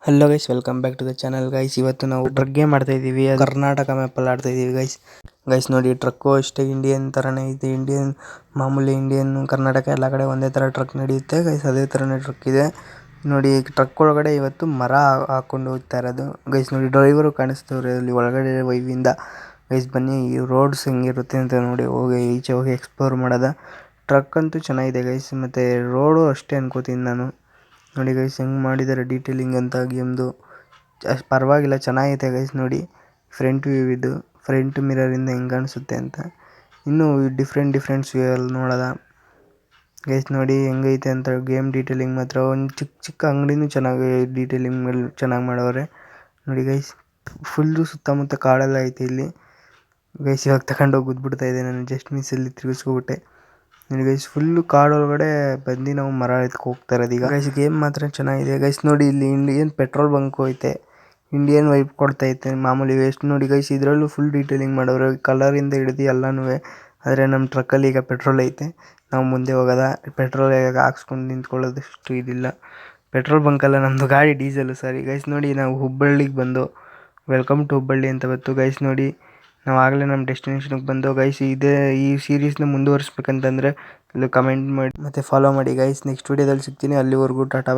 Hello guys, welcome back to the channel guys. ಇವತ್ತು ನಾವು truck game ಮಾಡ್ತಾ ಇದೀವಿ. ಕರ್ನಾಟಕ ಮ್ಯಾಪ್ ಅಲ್ಲಿ ಆಡ್ತಾ ಇದೀವಿ ಗೈಸ್ ನೋಡಿ, ಟ್ರಕ್ ಅಷ್ಟೇ ಇಂಡಿಯನ್ ತರನೇ ಇದೆ. ಇಂಡಿಯನ್ ಮಾಮೂಲಿ ಇಂಡಿಯನ್ ಕರ್ನಾಟಕ ಎಲ್ಲ ಕಡೆ ಒಂದೇ ತರ ಟ್ರಕ್ ನಡೆಯುತ್ತೆ ಗೈಸ್. ಅದೇ ತರನೇ ಟ್ರಕ್ ಇದೆ ನೋಡಿ. ಟ್ರಕ್ ಒಳಗಡೆ ಇವತ್ತು ಮರ ಹಾಕೊಂಡು ಹೋಗ್ತಾ ಇರೋದು ಗೈಸ್. ನೋಡಿ, ಡ್ರೈವರು ಕಾಣಿಸ್ತವ್ರೆ ಅಲ್ಲಿ ಒಳಗಡೆ ವೈವಿಂದ ಗೈಸ್. ಬನ್ನಿ, ಈ ರೋಡ್ಸ್ ಹೆಂಗಿರುತ್ತೆ ಅಂತ ನೋಡಿ, ಹೋಗಿ ಈಚೆ ಹೋಗಿ ಎಕ್ಸ್ಪ್ಲೋರ್ ಮಾಡೋದ. ಟ್ರಕ್ ಅಂತೂ ಚೆನ್ನಾಗಿದೆ ಗೈಸ್, ಮತ್ತೆ ರೋಡು ಅಷ್ಟೇ ಅನ್ಕೋತೀನಿ ನಾನು. ನೋಡಿ ಗೈಸ್, ಹೆಂಗೆ ಮಾಡಿದ್ದಾರೆ ಡೀಟೇಲಿಂಗ್ ಅಂತ ಗೇಮ್ದು. ಪರವಾಗಿಲ್ಲ, ಚೆನ್ನಾಗೈತೆ ಗೈಸ್. ನೋಡಿ, ಫ್ರಂಟ್ ವ್ಯೂ ಇದು, ಫ್ರಂಟ್ ಮಿರರಿಂದ ಹೆಂಗೆ ಕಾಣಿಸುತ್ತೆ ಅಂತ. ಇನ್ನೂ ಡಿಫ್ರೆಂಟ್ ವ್ಯೂ ಅಲ್ಲಿ ನೋಡೋದ ಗೈಸ್. ನೋಡಿ ಹೆಂಗೈತೆ ಅಂತ ಗೇಮ್ ಡೀಟೇಲಿಂಗ್ ಮಾತ್ರ. ಒಂದು ಚಿಕ್ಕ ಅಂಗಡಿನೂ ಚೆನ್ನಾಗಿ ಡೀಟೇಲಿಂಗ್ ಚೆನ್ನಾಗಿ ಮಾಡವ್ರೆ ನೋಡಿ ಗೈಸ್. ಫುಲ್ಲು ಸುತ್ತಮುತ್ತ ಕಾಡೆಲ್ಲ ಐತೆ ಇಲ್ಲಿ ಗೈಸ್. ಇವಾಗ ತಗೊಂಡೋಗಿ ಗುದ್ಬಿಡ್ತಾ ಇದೆ, ನಾನು ಜಸ್ಟ್ ಮಿಸ್ಸಲ್ಲಿ ತಿರ್ಗಿಸ್ಕೊಬಿಟ್ಟೆ ನೋಡಿ ಗೈಸ್. ಫುಲ್ಲು ಕಾಡೊಳಗಡೆ ಬಂದು ನಾವು ಮರ ಎತ್ಕೊ ಹೋಗ್ತಾ ಇರೋದು ಈಗ ಗೈಸ್. ಗೇಮ್ ಮಾತ್ರ ಚೆನ್ನಾಗಿದೆ ಗೈಸ್. ನೋಡಿ, ಇಲ್ಲಿ ಇಂಡಿಯನ್ ಪೆಟ್ರೋಲ್ ಬಂಕ್ ಐತೆ, ಇಂಡಿಯನ್ ವೈಪ್ ಕೊಡ್ತೈತೆ ಮಾಮೂಲಿ ವೇಸ್ಟ್ ನೋಡಿ ಗೈಸ್. ಇದರಲ್ಲೂ ಫುಲ್ ಡೀಟೇಲಿಂಗ್ ಮಾಡೋರು, ಕಲರಿಂದ ಹಿಡಿದು ಎಲ್ಲನೂ. ಆದರೆ ನಮ್ಮ ಟ್ರಕ್ಕಲ್ಲಿ ಈಗ ಪೆಟ್ರೋಲ್ ಐತೆ, ನಾವು ಮುಂದೆ ಹೋಗೋದ. ಪೆಟ್ರೋಲ್ ಹಾಕ್ಸ್ಕೊಂಡು ನಿಂತ್ಕೊಳ್ಳೋದಷ್ಟು ಇದಿಲ್ಲ. ಪೆಟ್ರೋಲ್ ಬಂಕಲ್ಲ ನಮ್ಮದು, ಗಾಡಿ ಡೀಸೆಲು ಸಾರಿ ಗೈಸ್. ನೋಡಿ, ನಾವು ಹುಬ್ಬಳ್ಳಿಗೆ ಬಂದು, ವೆಲ್ಕಮ್ ಟು ಹುಬ್ಬಳ್ಳಿ ಅಂತ ಬಂತು ಗೈಸ್. ನೋಡಿ, ನಾವು ಆಗಲೇ ನಮ್ಮ ಡೆಸ್ಟಿನೇಷನ್ಗೆ ಬಂದು ಗೈಸ್. ಈ ಸೀರೀಸ್ನ ಮುಂದುವರಿಸ್ಬೇಕಂತಂದರೆ ಇಲ್ಲಿ ಕಮೆಂಟ್ ಮಾಡಿ ಮತ್ತು ಫಾಲೋ ಮಾಡಿ ಗೈಸ್. ನೆಕ್ಸ್ಟ್ ವೀಡಿಯೋದಲ್ಲಿ ಸಿಗ್ತೀನಿ. ಅಲ್ಲಿವರೆಗೂ ಟಾಟಾ.